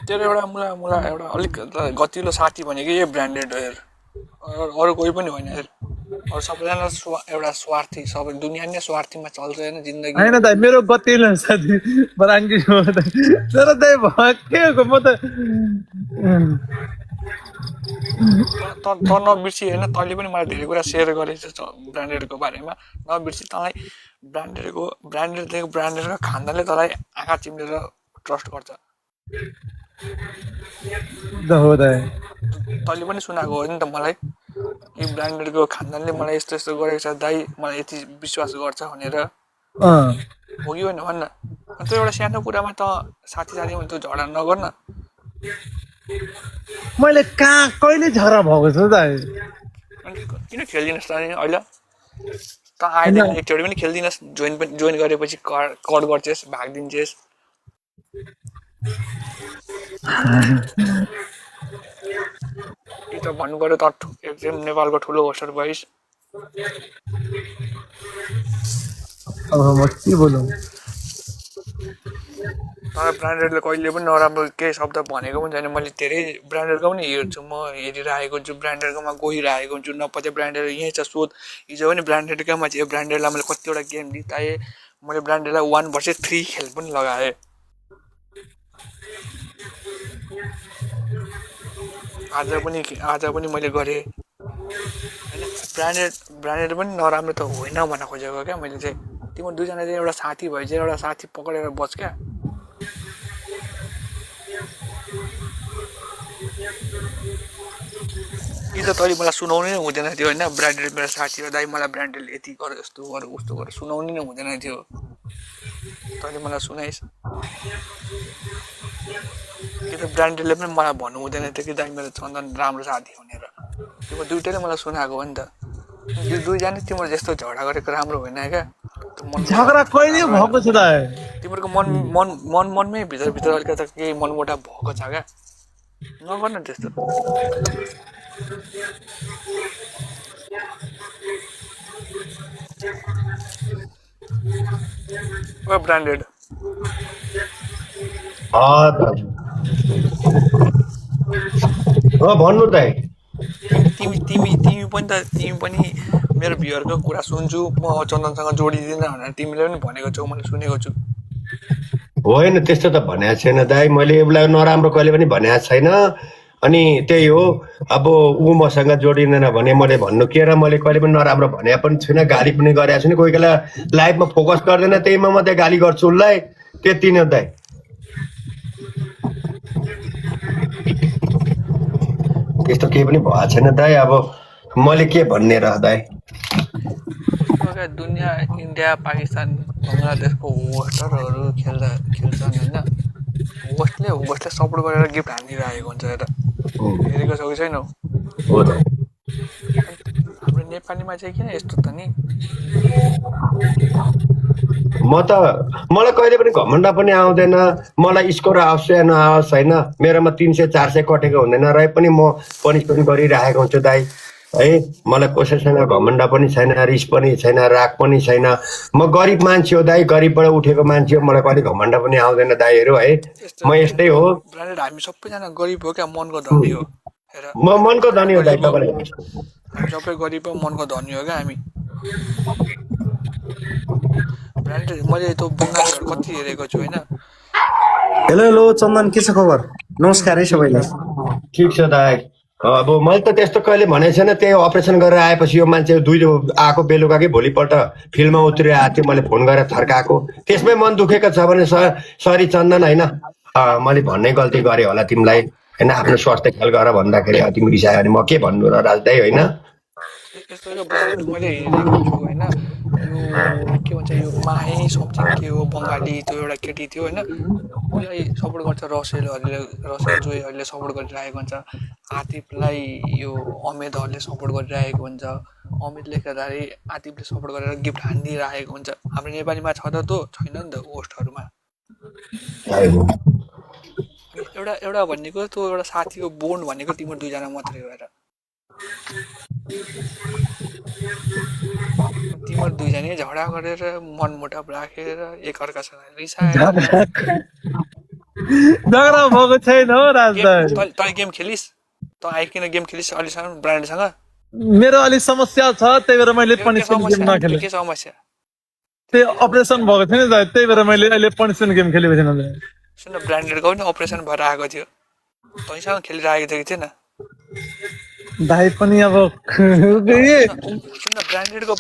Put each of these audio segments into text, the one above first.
तेरो एउटा मुला मुला एउटा अलिक गतिलो साथी भनेको यही ब्रान्डेड हो हेर, अरू कोही पनि होइन हेर। अरू सबैजना एउटा स्वार्थी, सबै दुनियाँ नै स्वार्थीमा चल्छ होइन जिन्दगी। होइन दाइ मेरो गतिलो साथी बराङ्गी हो दाइ, तर दाइ के म त त नबिर्सी होइन, तैँले पनि मलाई धेरै कुरा सेयर गरेछ ब्रान्डेडको बारेमा। नबिर्सी, तँलाई ब्रान्डेडको खानाले तँलाई आँखा चिम्लेर ट्रस्ट गर्छ। हो दाइ, तैँले पनि सुनाएको हो नि त मलाई, यो ब्रान्डेडको खानदानले मलाई यस्तो यस्तो गरेको छ दाइ, मलाई यति विश्वास गर्छ भनेर। हो कि होइन भन्न। अन्त एउटा सानो कुरामा त साथीमा त्यो झगडा नगर्न। मैले कहाँ कहिले झगडा भएको छु दाइ? अनि किन खेल्दिनस् त अनि अहिले? त आएदेखि एकचोटि पनि खेल्दिनस्, जोइन गरेपछि कट गर्छेस्, भागिदिन्छेस्। कि त भन्नु पर्यो त एकदम नेपालको ठुलो होस्टर भइस्। अब म के बोलौँ? तर ब्रान्डेडले कहिले पनि नराम्रो केही शब्द भनेको पनि छैन। मैले धेरै ब्रान्डेडको पनि हेर्छु, म हेरिरहेको हुन्छु, ब्रान्डेडकोमा गइरहेको हुन्छु। नपत्या ब्रान्डेड यहीँ छ सोध। हिजो पनि ब्रान्डेडकोमा थियो, ब्रान्डेडलाई मैले कतिवटा गेम जिताएँ। मैले ब्रान्डेडलाई 1 vs 3 खेल पनि लगाएँ। आज पनि मैले गरेँ होइन। ब्रान्डेड पनि नराम्रो त होइन भन्न खोजेको क्या मैले चाहिँ। तिम्रो दुईजना चाहिँ एउटा साथी भए चाहिँ एउटा साथी पक्रेर बस् क्या। कि त तैँले मलाई सुनाउनु नै हुँदैन थियो होइन, ब्रान्डेड मेरो साथी हो दाइ, मलाई ब्रान्डेडले यति गर, यस्तो गर, उस्तो गर, सुनाउनु नै हुँदैन थियो। तैँले मलाई सुनाइस्। कि त ब्रान्डेडले पनि मलाई भन्नु हुँदैन थियो कि दाइ मेरो चन्दन राम्रो साथी भनेर। तिम्रो दुइटैले मलाई सुनाएको हो नि त। दुईजना तिम्रो जस्तो झगडा गरेको राम्रो होइन क्या। झगडा कहिले भएको छ दाइ? तिमीहरूको मनमै भित्र अलिकति केही मनमुटाव भएको छ क्या। नगर्न त्यस्तो। ओ ब्रान्डेड भन्नु दाइ। तिमी पनि मेरो भ्युअरको कुरा सुन्छु, म चन्दनसँग जोडिदिन भनेर तिमीले पनि भनेको छौ, मैले सुनेको छु। होइन त्यस्तो त भनेको छैन दाइ, मैले उसलाई नराम्रो कहिले पनि भनेको छैन। अनि त्यही हो, अब ऊ मसँग जोडिँदैन भने मैले भन्नु के र? मैले कहिले पनि नराम्रो भने पनि छुइनँ, गाली पनि गरेको छुइनँ। कोही बेला लाइफमा फोकस गर्दैन, त्यहीमा मात्रै गाली गर्छु उसलाई, त्यति नै दाइ। त्यस्तो केही पनि भएको छैन दाइ। अब मैले के भन्ने र दाइ? दुनियाँ इन्डिया पाकिस्तान बङ्गलादेशको होस्टरहरू खेल्छन् होइन। होस्टले सपोर्ट गरेर गिफ्ट हानिदिइरहेको हुन्छ हेर, हेरेको छौ कि छैनौ? हाम्रो नेपालीमा चाहिँ किन यस्तो त नि? मलाई कहिले पनि घमण्ड पनि आउँदैन। मलाई स्कोर आओस् या नआओस् होइन, मेरोमा 300-400 कटेको हुँदैन रहे पनि म पनिस पनि गरिरहेको हुन्छु दाइ है। मलाई कसैसँग घमण्ड पनि छैन, रिस पनि छैन, राग पनि छैन। म गरिब मान्छे हो दाइ, गरिबबाट उठेको मान्छे हो। मलाई कहिले घमण्ड पनि आउँदैन दाइहरू है। म यस्तै हो। ब्रान्डेड हामी सबैजना गरिब हो क्या, मनको धनी हो हेर। म मनको धनी हो दाइ, तपाईँलाई हामी सबै गरिब हो, मनको धनी हो क्या हामी। ब्रान्डेड मैले त्यो बङ्गालीहरू कति हेरेको छु होइन। हेलो हेलो चन्दन, के छ खबर? नमस्कार है सबैलाई। ठिक छ दाइ। अब मैले त त्यस्तो कहिले भनेको छैन। त्यही अपरेसन गरेर आएपछि यो मान्छे आएको बेलुका कि भोलिपल्ट फिल्डमा उत्रिएर आएको थियो, मैले फोन गरेर थर्काएको। त्यसमै मन दुखेको छ भने सरी चन्दन होइन, मैले भन्ने गल्ती गरेँ होला तिमीलाई होइन। आफ्नो स्वास्थ्य ख्याल गर भन्दाखेरि तिमी रिसायो भने म के भन्नु र राजदाइ होइन। यस्तो यो ब्रान्डेड मैले हेरेको छु होइन। यो के भन्छ, यो माहे समथिङ के हो बङ्गाली, त्यो एउटा केटी थियो होइन। उसलाई सपोर्ट गर्छ रसेल जोईहरूले सपोर्ट गरिरहेको हुन्छ। आतिफलाई यो अमितहरूले सपोर्ट गरिरहेको हुन्छ। अमितले गर्दाखेरि आतिफले सपोर्ट गरेर गिफ्ट हानिदिइरहेको हुन्छ। हाम्रो नेपालीमा छ त त्यो छैन नि त होस्टहरूमा। एउटा भनेको त्यो एउटा साथीको बोन्ड भनेको तिम्रो दुईजना मात्रै हो हेर। तिमीहरू दुईजनाले झगडा गरेर मनमुटाव राखेर एकअर्कासँग रिसाएर झगडा भएको छैन हो राज दाई। तैँले गेम खेलिस् त आइकिन गेम खेलिस् अहिलेसम्म ब्रान्डसँग मेरो अलिक समस्या छ त्यही भएर मैले पनिसमेन्ट गेम नखेलेँ। के समस्या त्यही अपरेसन भएको थियो नि दाइ त्यही भएर मैले अहिले पनिसमेन्ट गेम खेलेको छैन दाइ। सुन ब्रान्डेडको पनि अपरेसन भएर आएको थियो तैँसँग खेलिरहेको थियो कि थिएन दाइ पनि अब सुन ब्रान्डेडको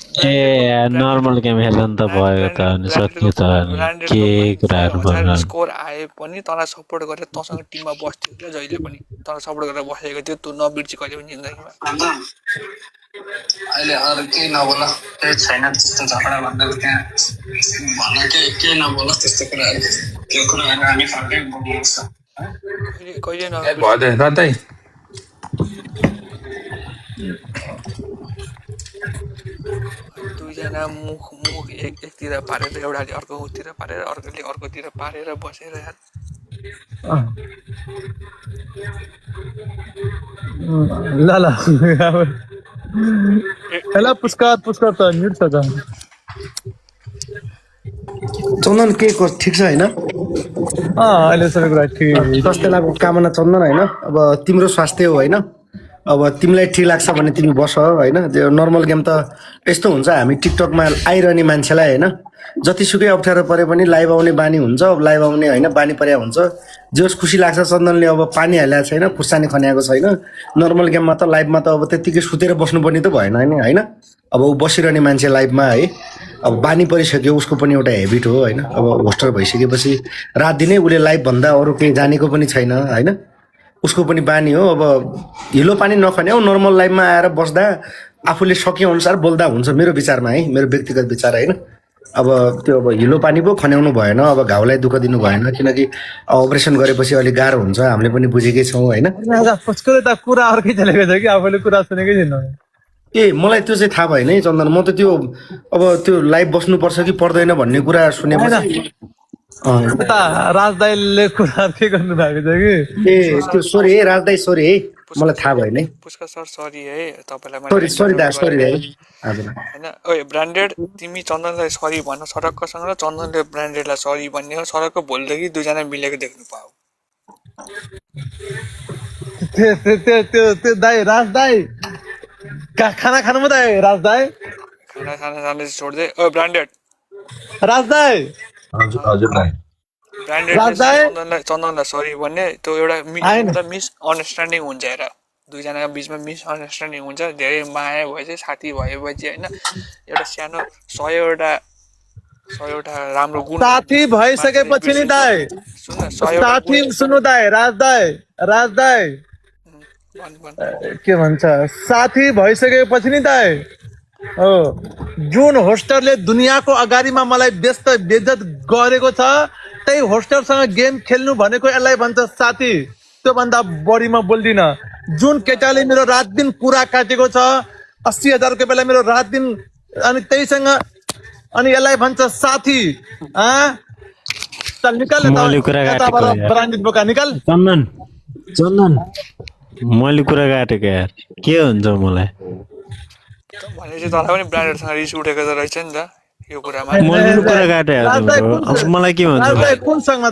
नर्मल गेम खेल्दा नि त भयो त अनि सक्यो त अनि के कुराहरू भयो स्कोर आए पनि तँलाई सपोर्ट गरेर तँसँग टिममा बस्थ्यो क्या जहिले पनि तँलाई सपोर्ट गरेर बसेको थियो तँ नबिर्सी कहिले पनि जिन्दगीमा अहिले अरू केही नबोल केही छैन त्यस्तो झगडा भन्दा त्यहाँ भन्न केही नबोल त्यस्तो कुराहरू त्यो कुराहरू हामी फर्कै बोल्नुपर्छ कहिले न भयो त रातै दुईजना मुख एकतिर पारेर एउटाले अर्कोतिर पारेर अर्कोले अर्कोतिर पारेर बसेर यार ल ल हेला पुस्कार त म्युट छ त। चन्दन के ठिक छ होइन? अहिले सबै कुरा ठिक। स्वास्थ्य लाभको कामना चन्दन होइन। अब तिम्रो स्वास्थ्य हो होइन, अब तिमीलाई ठिक लाग्छ भने तिमी बस होइन। त्यो नर्मल गेम त यस्तो हुन्छ, हामी टिकटकमा आइरहने मान्छेलाई होइन जतिसुकै अप्ठ्यारो परे पनि लाइभ आउने बानी हुन्छ। अब लाइभ आउने होइन बानी परे हुन्छ, जोस् खुसी लाग्छ। चन्दनले अब पानी हालेको छैन, खुर्सानी खन्याएको छैन। नर्मल गेममा त लाइभमा त अब त्यत्तिकै सुतेर बस्नुपर्ने त भएन होइन। अब ऊ बसिरहने मान्छे लाइभमा है, अब बानी परिसक्यो, उसको पनि एउटा हेबिट हो होइन। अब होस्टर भइसकेपछि रात दिनै उसले लाइभ भन्दा अरू केही जानेको पनि छैन होइन, उसको पनि बानी हो। अब हिलो पानी नखन्याउ, नर्मल लाइभमा आएर बस्दा आफूले सके अनुसार बोल्दा हुन्छ मेरो विचारमा है, मेरो व्यक्तिगत विचार होइन। अब त्यो अब हिलो पानी पो खन्याउनु भएन, अब घाउलाई दुःख दिनु भएन, किनकि अपरेसन गरेपछि अलिक गाह्रो हुन्छ, हामीले पनि बुझेकै छौँ होइन। त कुरा अर्कै चलेको छ कि आफूले कुरा सुनेकै छैन। ए मलाई त्यो चाहिँ थाहा भएन है चन्दन, म त त्यो अब त्यो लाइभ बस्नुपर्छ कि पर्दैन भन्ने कुरा सुनेपछि राज दाइले कुरा के गर्नु भएको छ कि। ए त्यो सरी है राज दाइ, सरी है मलाई थाहा भएन है। पुष्कर सर सरी है तपाईँलाई सरी दा, सरी दाइ। हजुर होइन ओए ब्रान्डेड तिमी चन्दनलाई सरी भन्न सरक्कसँग र चन्दनले ब्रान्डेडलाई सरी भन्ने हो। सरक्क भोलिदेखि दुईजना मिलेको देख्नु पाऊ। त्यो दाइ राज दाइ खाना खानु म दाइ। राज दाइ खाना खाना छोड्दै ओ ब्रान्डेड राज दाइ हजुर भाइ ब्रान्डेडले चन्दनलाई सरी भन्ने त्यो एउटा मिसअन्डरस्ट्यान्डिङ हुन्छ हेर, दुईजनाको बिचमा मिसअन्डरस्ट्यान्डिङ हुन्छ। धेरै माया भएपछि साथी भएपछि होइन एउटा सानो सयवटा राम्रो गुण साथी भइसकेपछि नि दाइ, साथी सुन्नु दाइ, राज दाइ के भन्छ, साथी भइसकेपछि नि दाइ हो, जुन होस्टरले दुनियाँको अगाडिमा मलाई बेइज्जत गरेको छ त्यही होस्टरसँग गेम खेल्नु भनेको यसलाई भन्छ साथी। त्योभन्दा बढी म बोल्दिनँ। जुन केटाले मेरो रात दिन कुरा काटेको छ 80,000 को बेला मेरो रात दिन, अनि त्यहीसँग अनि यसलाई भन्छ साथी। चल निकाल ब्रान्डेड बोका निकाल। चन्दन मैले कुरा काटेको यार के हुन्छ मलाई भनेपछि तँलाई पनि ब्रान्डेडसँग रिस उठेको त रहेछ नि त यो कुरामा। मैले कुरा काटेँ मलाई के भन्छ कुनसँग म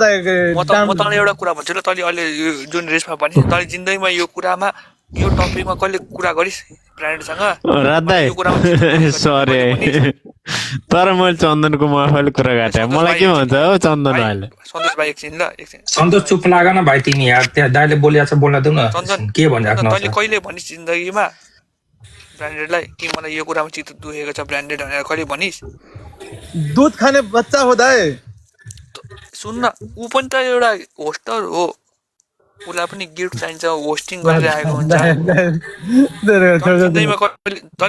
तँलाई एउटा कुरा भन्छु ल, तैँले अहिले जुन रेसमा भनिस् तैँले जिन्दगीमा यो कुरामा यो टपिकमा कहिले कुरा गरिस् ब्रान्डेडसँग? राधा सरी तर मैले चन्दनको आफैले कुरा काटेँ, मलाई के भन्छ हो चन्दन भाइले। सन्तोष भाइ एकछिन ल, एकछिन सन्तोष चुप लाग न भाइ तिमी यार, त्यहाँ दाइले बोलिरहेको छ बोल्न देऊ न। के भनिराख्नु तैँले कहिले भनिस् जिन्दगीमा ब्रान्डेडलाई कि मलाई यो कुरामा चित्त दुखेको छ ब्रान्डेड भनेर कहिले भनिस्? दुध खाने बच्चा हो दाइ। सुन्न ऊ पनि त एउटा होस्टर हो, उसलाई पनि गिफ्ट चाहिन्छ, होस्टिङ गरेर आएको हुन्छ। तैँले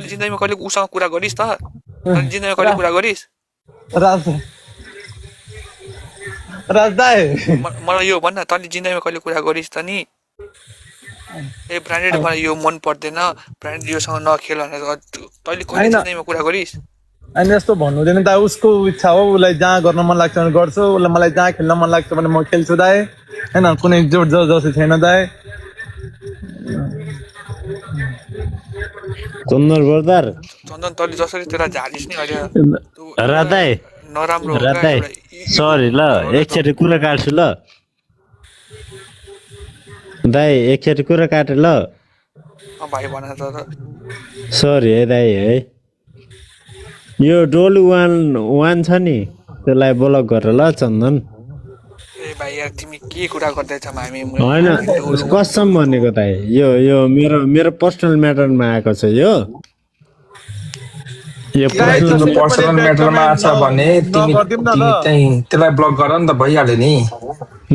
जिन्दगीमा कहिले उसँग कुरा गरिस् त? तैँले जिन्दगीमा कहिले कुरा गरिस्? राज दाइ मलाई यो भन्न, तैँले जिन्दगीमा कहिले कुरा गरिस् त नि? ए ब्रान्डेड मलाई यो मन पर्दैन, ब्रान्डेड योसँग नखेल भनेर तैँले कहिले जिन्दगीमा कुरा गरिस्? अनि यस्तो भन्नु हुँदैन दाइ, उसको इच्छा हो, उसलाई जहाँ गर्न मन लाग्छ भने गर्छु, उसलाई मलाई जहाँ खेल्न मन लाग्छ भने म खेल्छु दाइ होइन, कुनै जोड जबरजस्ती छैन दाइ। चन्दन ब्रदर चन्दन तैँले जसरी तेरा झारिस नि अहिले राधाई नराम्रो हो क्या राधाई एउटा सरी ल एकचोटि कुरा काट्छु ल दाई एकचोटि कुरा काटे ल भाइ भन त सरी है दाई है यो डोलु वान छ नि त्यसलाई ब्लक गरेर ल चन्दन ए भाइ यार तिमी के कुरा गर्दैछौ हामी होइन कसम भनेको दाइ यो मेरो पर्सनल म्याटरमा आएको छ यो पर्सनल म्याटरमा आछ भने तिमी चाहिँ त्यसलाई ब्लक गर नि त भइहाल्यो नि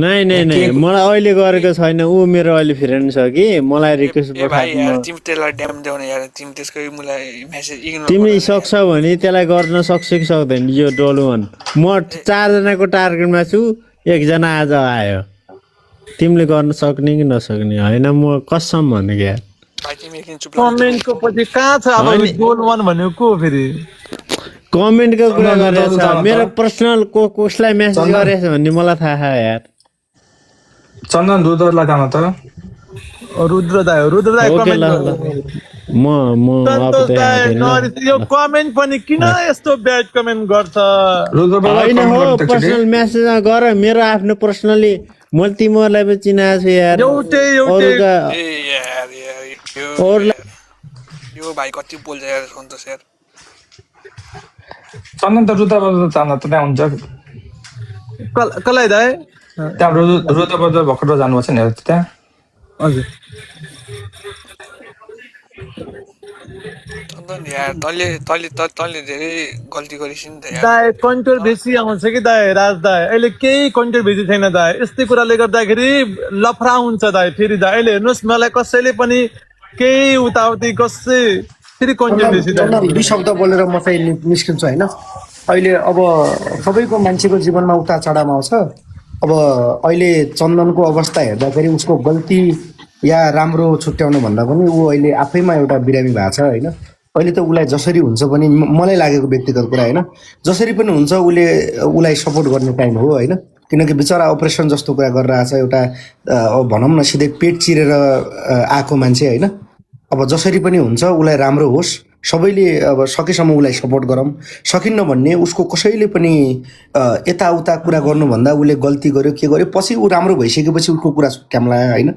नै मलाई अहिले गरेको छैन ऊ मेरो अहिले फ्रेन्ड छ कि मलाई रिक्वेस्ट ए भाइ यार तिमी त्यसलाई ड्याम देउन यार तिमी त्यसको मलाई मेसेज इग्नोर तिमी सक्छौ भने त्यसलाई गर्न सक्छ कि सक्दैन यो डोलु वान म 4 जनाको टार्गेटमा छु 1 जना आज आयो तिमीले गर्न सक्ने कि नसक्ने होइन म कसम भनेको यार भाइ तिमी एकदिन चुप कमेन्टको पछि कहाँ छ अब गोल वान भनेको को फेरि कमेन्टको कुरा गरेछ मेरो पर्सनल कसलाई मेसेज गरेछ भन्ने मलाई थाहा छ यार चन्दन रुद्रलाई जान त रुद्र दाइ ओके कमेन्ट ल म अब यो कमेन्ट पनि किन यस्तो ब्याड कमेन्ट गर्छ होइन हो पर्सनल मेसेज गर मेरो आफ्नो पर्सनली मैले तिमीहरूलाई पनि चिनाएको छु यार एउटै अरूका ए यार यो भाइ कति बोल्छ यार सन्तोष यार चन्दन त रुद्रबाट जान त त्यहाँ हुन्छ कसलाई दाइ त्यहाँ रुद्रबाट भर्खर जानुभएको छ नि त्यहाँ हजुर चन्दन यार तैँले धेरै गल्ती गरिस् नि त यार दाइ कन्ट्रोभर्सी आउँछ कि दाइ राज दाइ अहिले केही कन्ट्रोभर्सी छैन दाइ यस्तै कुराले गर्दाखेरि लफडा हुन्छ दाइ फेरि दाइ अहिले हेर्नुहोस् मलाई कसैले पनि केही उताउति कसै फेरि कन्ट्रोभर्सी दुई शब्द बोलेर म चाहिँ निस्किन्छु होइन अहिले अब सबैको मान्छेको जीवनमा उतार चढाव आउँछ अब अहिले चन्दनको अवस्था हेर्दाखेरि उसको गल्ती या राम्रो छुट्याउनु भन्दा पनि ऊ अहिले आफैमा एउटा बिरामी भएको छ होइन अहिले त उसलाई जसरी हुन्छ पनि मलाई लागेको व्यक्तिगत कुरा होइन जसरी पनि हुन्छ उसलाई सपोर्ट गर्ने टाइम हो होइन किनकि बिचरा अपरेसन जस्तो कुरा गरेर आएको छ एउटा भनौँ न सिधै पेट चिरेर आएको मान्छे होइन अब जसरी पनि हुन्छ उसलाई राम्रो होस् सबैले अब सकेसम्म उसलाई सपोर्ट गरौँ सकिन्न भन्ने उसको कसैले पनि यताउता कुरा गर्नुभन्दा उसले गल्ती गर्यो के गर्यो पछि ऊ राम्रो भइसकेपछि उसको कुरा सुक्याम्ला होइन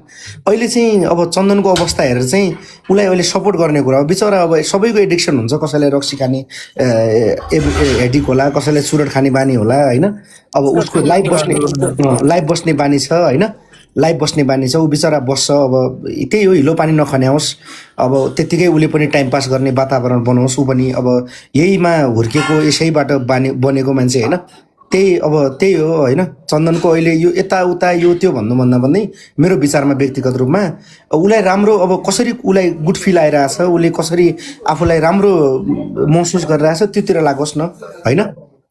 अहिले चाहिँ अब चन्दनको अवस्था हेरेर चाहिँ उसलाई अहिले सपोर्ट गर्ने कुरा हो बिचरा अब सबैको एडिक्सन हुन्छ कसैलाई रक्सी खाने हेडिक होला कसैलाई चुरोट खाने बानी होला होइन अब उसको लाइफ बस्ने बानी छ होइन लाइफ बस्ने बानी छ ऊ बिचरा बस्छ अब त्यही हो हिलो पानी नखन्याओस् अब त्यत्तिकै उसले पनि टाइम पास गर्ने वातावरण बनाओस् ऊ पनि अब यहीमा हुर्केको यसैबाट बनेको मान्छे होइन त्यही हो होइन चन्दनको अहिले यो यताउता यो त्यो भन्नुभन्दा भन्दै मेरो विचारमा व्यक्तिगत रूपमा उसलाई राम्रो अब कसरी उसलाई गुड फिल आइरहेछ उसले कसरी आफूलाई राम्रो महसुस गरिरहेछ त्योतिर लागोस् न होइन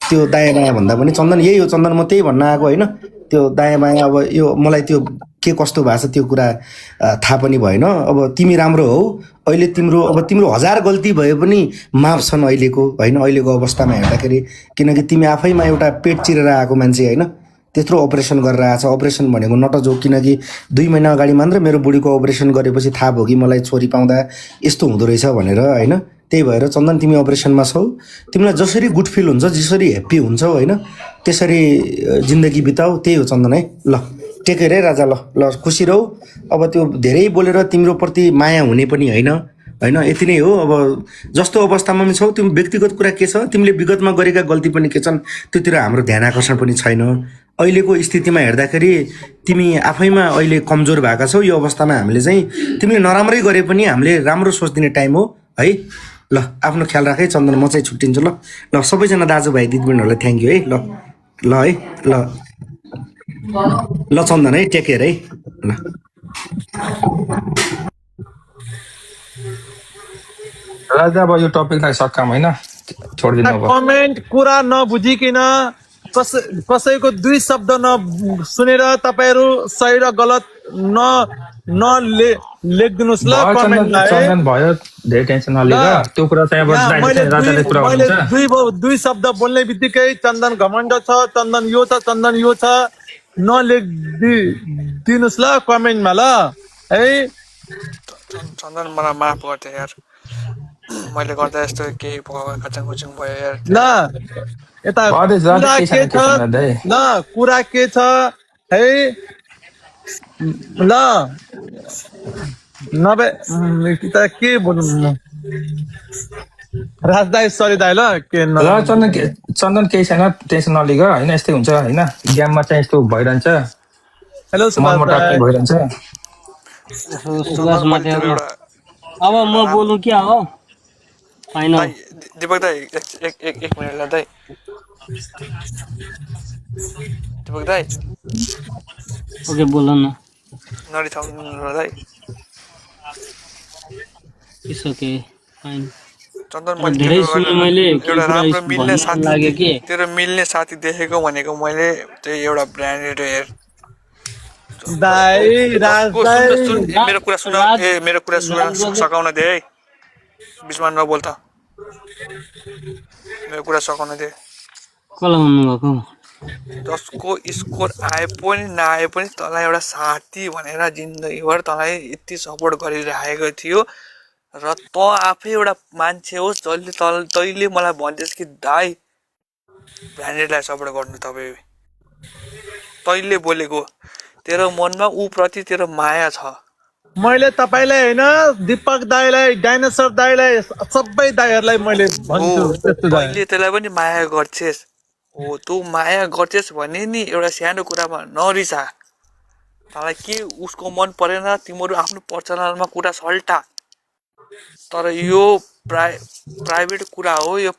त्यो दायाँ बायाँ भन्दा पनि चन्दन यही हो चन्दन म त्यही भन्न आएको होइन त्यो दायाँ बायाँ अब यो मलाई त्यो के कस्तो भएको छ त्यो कुरा थाहा पनि भएन अब तिमी राम्रो हौ अहिले तिम्रो 1000 गल्ती भए पनि माफ छन् अहिलेको होइन अहिलेको अवस्थामा हेर्दाखेरि किनकि तिमी आफैमा एउटा पेट चिरेर आएको मान्छे होइन त्यत्रो अपरेसन गरेर आएको छ अपरेसन भनेको नटजोक किनकि 2 महिना अगाडि मात्र मेरो बुढीको अपरेसन गरेपछि थाहा भयो कि मलाई छोरी पाउँदा यस्तो हुँदो रहेछ भनेर होइन त्यही भएर चन्दन तिमी अपरेसनमा छौ तिमीलाई जसरी गुड फिल हुन्छ जसरी ह्याप्पी हुन्छौ होइन त्यसरी जिन्दगी बिताऊ त्यही हो चन्दन है ल टेक केयर है राजा ल खुसी रहौ अब त्यो धेरै बोलेर तिम्रो प्रति माया हुने पनि होइन यति नै हो अब जस्तो अवस्थामा पनि छौ तिम्रो व्यक्तिगत कुरा के छ तिमीले विगतमा गरेका गल्ती पनि के छन् त्योतिर हाम्रो ध्यान आकर्षण पनि छैन अहिलेको स्थितिमा हेर्दाखेरि तिमी आफैमा अहिले कमजोर भएका छौ यो अवस्थामा हामीले चाहिँ तिमीले नराम्रै गरे पनि हामीले राम्रो सोचिदिने टाइम हो है ल आफ्नो ख्याल राख है चन्दन म चाहिँ छुट्टिन्छु ल सबैजना दाजुभाइ दिदीबहिनीहरूलाई थ्याङ्क यू है ल चन्दन है टेक केयर है ल राजा अब यो टपिकलाई सकाम होइन छोडिदिनु अब कमेन्ट कुरा नबुझिकन कसैको 2 शब्द नसुनेर तपाईहरु सही र गलत लेखिदिनुस् ल कमेन्टमा चन्दन भयो धेरै टेन्सन नलिएर त्यो कुरा चाहिँ अब राजाले कुरा गर्नुहुन्छ 2 शब्द बोल्ने बित्तिकै चन्दन घमण्ड छ चन्दन यो छ नलेखिदिनुस् ल कमेन्टमा ल है चन्दन मलाई माफ गर्थे यार मैले गर्दा यस्तो केही कचाङ कुचुङ भयो यार ल यता गर्दैछ कुरा केही के छैन छ केही छैन दाइ ल कुरा के छ है ल नभए के बोल्नु राज दाई सरी दाई ल के ल चन्दन केही छैन टेन्सन नलिग होइन यस्तै हुन्छ होइन गेममा चाहिँ यस्तो भइरहन्छ हेलो सुभाष मनमुटाव दाई चाहिँ भइरहन्छ सुभाष मैले तेरो माथि एउटा अब म बोल्नु क्या हो होइन दाइ दिपक दाइ एक मिनट ल दाइ दिपक दाइ ओके बोल न नरिसाउनु ल दाइ इट्स ओके फाइन चन्दन मैले धेरै तेरो सुने मैले केही एउटा कुरा राम्रो मिल्ने भन्नु साथी लाग्यो कि तेरो मिल्ने साथी देखेको भनेको मैले त्यही एउटा ब्रान्डेड हेयर दाई राज दाई मेरो कुरा सुन ए मेरो कुरा सकाउन दे है बिचमा नबोल त मेरो कुरा सकाउन दे कसलाई भन्नुभएको जसको स्कोर आए पनि नआए पनि तँलाई एउटा साथी भनेर जिन्दगीभर तँलाई यति सपोर्ट गरिरहेको थियो र त आफै एउटा मान्छे होस् जसले तैँले मलाई भन्छस् कि दाइ ब्रान्डेडलाई सपोर्ट गर्नु तपाईँ तैँले बोलेको तेरो मनमा ऊ प्रति तेरो माया छ मैले तपाईँलाई होइन दीपक दाईलाई डाइनोसर दाईलाई सबै दाईहरूलाई मैले भन्छु त्यस्तो दाई तैँले त्यसलाई पनि माया गर्छेस् हो तँ माया गर्छेस् भने नि एउटा सानो कुरामा नरिसा तँलाई के उसको मन परेन तिमीहरू आफ्नो पर्सनलमा कुरा सल्टा तर यो प्राइभेट कुरा हो यो